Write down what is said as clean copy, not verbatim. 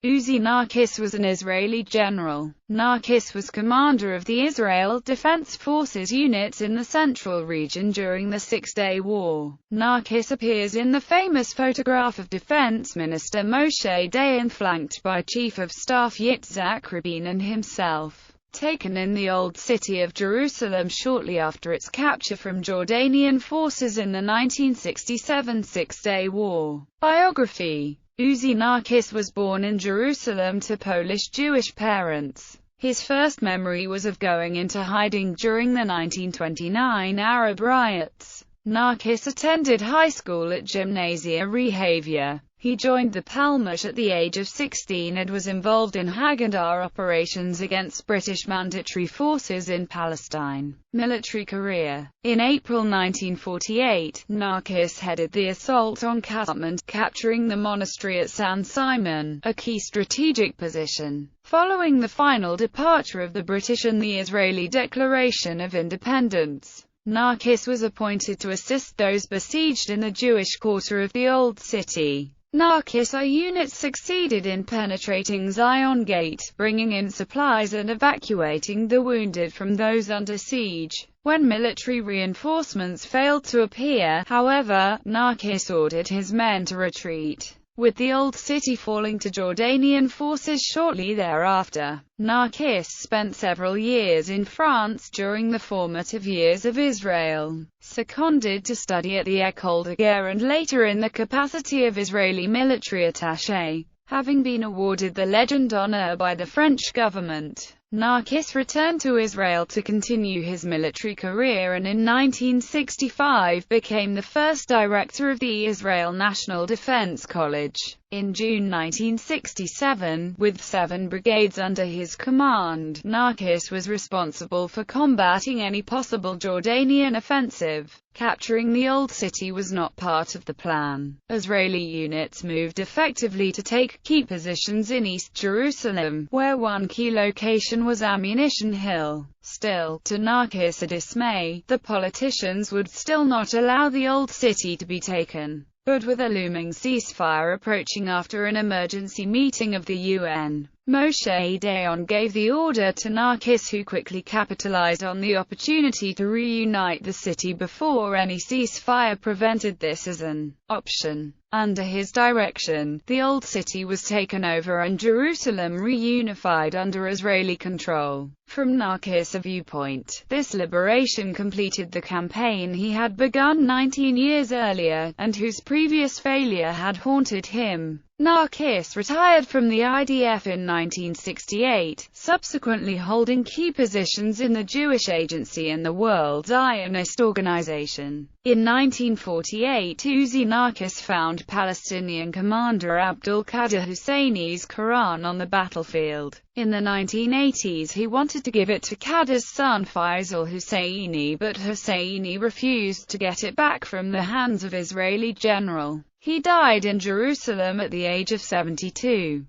Uzi Narkiss was an Israeli general. Narkiss was commander of the Israel Defense Forces units in the Central Region during the Six-Day War. Narkiss appears in the famous photograph of Defense Minister Moshe Dayan flanked by Chief of Staff Yitzhak Rabin and himself, taken in the Old City of Jerusalem shortly after its capture from Jordanian forces in the 1967 Six-Day War. Biography. Uzi Narkiss was born in Jerusalem to Polish Jewish parents. His first memory was of going into hiding during the 1929 Arab riots. Narkiss attended high school at Gymnasia Rehavia. He joined the Palmach at the age of 16 and was involved in Haggadah operations against British mandatory forces in Palestine. Military career. In April 1948, Narkiss headed the assault on Katzmand, capturing the monastery at San Simon, a key strategic position. Following the final departure of the British and the Israeli Declaration of Independence, Narkiss was appointed to assist those besieged in the Jewish quarter of the Old City. Narkiss units succeeded in penetrating Zion Gate, bringing in supplies and evacuating the wounded from those under siege. When military reinforcements failed to appear, however, Narkiss ordered his men to retreat, with the Old City falling to Jordanian forces shortly thereafter. Narkiss spent several years in France during the formative years of Israel, seconded to study at the École de Guerre and later in the capacity of Israeli military attaché, having been awarded the Legion d'honneur by the French government. Narkiss returned to Israel to continue his military career and in 1965 became the first director of the Israel National Defense College. In June 1967, with 7 brigades under his command, Narkiss was responsible for combating any possible Jordanian offensive. Capturing the Old City was not part of the plan. Israeli units moved effectively to take key positions in East Jerusalem, where one key location was Ammunition Hill. Still, to Narkiss' dismay, the politicians would still not allow the Old City to be taken. But with a looming ceasefire approaching after an emergency meeting of the UN, Moshe Dayan gave the order to Narkiss, who quickly capitalized on the opportunity to reunite the city before any ceasefire prevented this as an option. Under his direction, the Old City was taken over and Jerusalem reunified under Israeli control. From Narkiss' viewpoint, this liberation completed the campaign he had begun 19 years earlier, and whose previous failure had haunted him. Narkiss retired from the IDF in 1968, subsequently holding key positions in the Jewish Agency and the World Zionist Organization. In 1948, Uzi Narkiss found Palestinian commander Abdul Qadir Husseini's Quran on the battlefield. In the 1980s he wanted to give it to Qadir's son Faisal Husseini, but Husseini refused to get it back from the hands of Israeli general. He died in Jerusalem at the age of 72.